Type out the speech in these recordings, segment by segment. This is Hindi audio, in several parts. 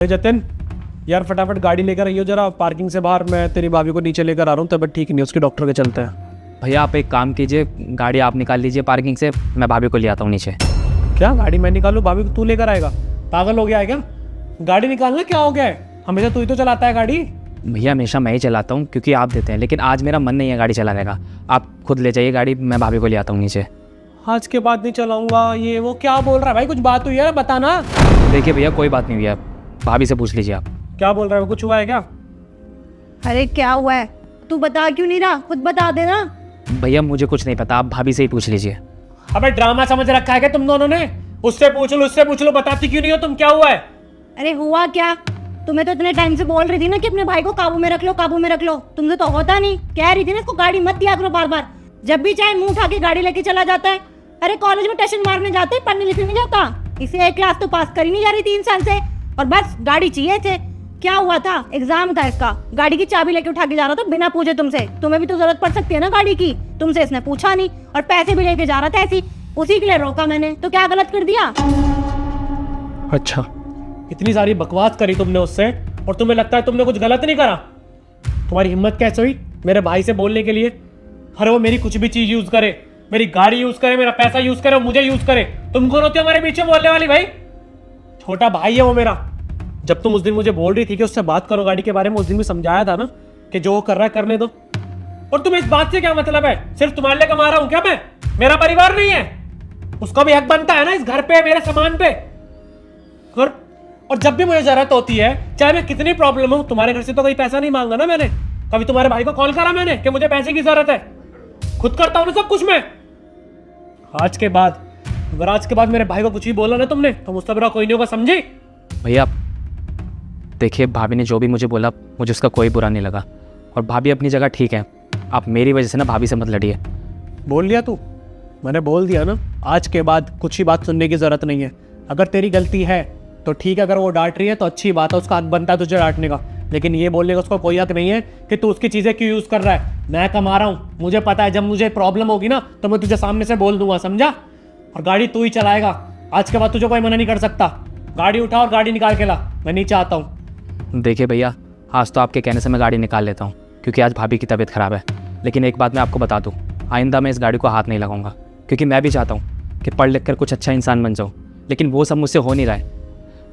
जतिन यार फटाफट गाड़ी लेकर आइयो जरा पार्किंग से बाहर। मैं तेरी भाभी को नीचे लेकर आ रहा हूँ, तबीयत ठीक नहीं, उसके डॉक्टर के चलते हैं। भैया आप एक काम कीजिए, गाड़ी आप निकाल लीजिए पार्किंग से, मैं भाभी को ले आता हूँ नीचे। क्या गाड़ी मैं निकालूँ? भाभी को तू लेकर आएगा? पागल हो गया है क्या? गाड़ी निकालना क्या हो गया है? हमेशा तू ही तो चलाता है गाड़ी। भैया हमेशा मैं ही चलाता हूँ क्योंकि आप देते हैं, लेकिन आज मेरा मन नहीं है गाड़ी चलाने का। आप खुद ले जाइए गाड़ी, मैं भाभी को ले आता हूँ नीचे। आज के बाद नहीं चलाऊंगा। ये वो क्या बोल रहा है भाई? कुछ बात हुई है बताना। देखिए भैया कोई बात नहीं हुई है, भाभी से पूछ लीजिए आप। क्या बोल रहा है? कुछ हुआ है क्या? अरे क्या हुआ है? तू बता क्यों नहीं रहा? खुद बता देना। भैया मुझे कुछ नहीं पता, आप भाभी से ही पूछ लीजिए। अबे ड्रामा समझ रखा है क्या तुम दोनों ने? उससे पूछ लो, उससे पूछ लो, बताती क्यों नहीं हो तुम? क्या हुआ है? अरे हुआ क्या? तुम्हें तो इतने टाइम से बोल रही थी ना कि अपने भाई को काबू में रख लो, काबू में रख लो। तुमसे तो होता नहीं। कह रही थी ना इसको गाड़ी मत दिया करो बार बार। जब भी चाहे मुंह उठा के गाड़ी लेके चला जाता है। अरे कॉलेज में टेस्ट मारने जाते, पढ़ने लिखने नहीं जाता। इसे एक क्लास तो पास कर ही नहीं जा रही 3 साल से, और बस गाड़ी चाहिए थे। क्या हुआ था? एग्जाम था इसका, गाड़ी की चाबी लेके उठा के जा रहा था बिना पूछे तुमसे। तुम्हें भी तो जरूरत पड़ सकती है ना गाड़ी की, तुमसे इसने पूछा नहीं, और पैसे भी लेके जा रहा था ऐसी, उसी के लिए रोका मैंने। तो क्या गलत कर दिया? अच्छा, इतनी सारी बकवास करी तुमने उससे, और तुम्हें लगता है तुमने कुछ गलत नहीं करा? तुम्हारी हिम्मत कैसे हुई मेरे भाई से बोलने के लिए? अरे वो मेरी कुछ भी चीज यूज करे, मेरी गाड़ी यूज करे, मेरा पैसा यूज करे, मुझे यूज करे, तुम कौन होते हो हमारे पीछे बोलने वाली? भाई छोटा भाई है वो मेरा। जब तुम उस दिन मुझे बोल रही थी कि उससे बात करो गाड़ी के बारे में, उस दिन भी समझाया था ना कि जो वो कर रहा है करने दो। और तुम्हें इस बात से क्या मतलब है? सिर्फ तुम्हारे लिए कमा रहा हूं क्या मैं? मेरा परिवार नहीं है? उसका भी हक बनता है ना इस घर पे, मेरे सामान पे। और जब भी मुझे जरूरत होती है, चाहे मैं कितनी प्रॉब्लम हो, तुम्हारे घर से तो कोई पैसा नहीं मांगा ना मैंने। कभी तुम्हारे भाई को कॉल करा मैंने कि मुझे पैसे की जरूरत है? खुद करता हूं ना सब कुछ मैं। आज के बाद मेरे भाई को कुछ भी बोला ना तुमने, तो मुझसे बुरा कोई नहीं होगा, समझी? भैया देखिए, भाभी ने जो भी मुझे बोला मुझे उसका कोई बुरा नहीं लगा, और भाभी अपनी जगह ठीक है। आप मेरी वजह से ना भाभी से मत लड़िए। बोल लिया तू? मैंने बोल दिया ना, आज के बाद कुछ ही बात सुनने की जरूरत नहीं है। अगर तेरी गलती है तो ठीक है, अगर वो डांट रही है तो अच्छी बात है, उसका हक बनता है तुझे डांटने का। लेकिन ये बोलने का उसको कोई हक नहीं है कि तू उसकी चीज़ें क्यों यूज़ कर रहा है। मैं कमा रहा हूँ, मुझे पता है, जब मुझे प्रॉब्लम होगी ना तो मैं तुझे सामने से बोल दूंगा, समझा? और गाड़ी तू ही चलाएगा, आज के बाद तुझे कोई मना नहीं कर सकता। गाड़ी उठा और गाड़ी निकाल के ला, मैं नीचे आता हूँ। देखिए भैया, आज तो आपके कहने से मैं गाड़ी निकाल लेता हूँ क्योंकि आज भाभी की तबीयत ख़राब है। लेकिन एक बात मैं आपको बता दूँ, आइंदा मैं इस गाड़ी को हाथ नहीं लगाऊंगा, क्योंकि मैं भी चाहता हूँ कि पढ़ लिख कर कुछ अच्छा इंसान बन जाऊँ। लेकिन वो सब मुझसे हो नहीं रहा है।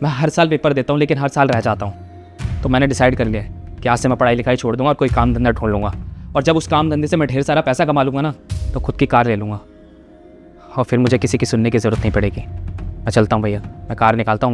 मैं हर साल पेपर देता हूँ लेकिन हर साल रह जाता हूँ। तो मैंने डिसाइड कर लिया है कि आज से मैं पढ़ाई लिखाई छोड़ दूँगा और कोई काम धंधा ढूंढ लूँगा। और जब उस काम धंधे से मैं ढेर सारा पैसा कमा लूँगा ना, तो खुद की कार ले लूँगा, और फिर मुझे किसी की सुनने की ज़रूरत नहीं पड़ेगी। मैं चलता हूँ भैया, मैं कार निकालता हूँ।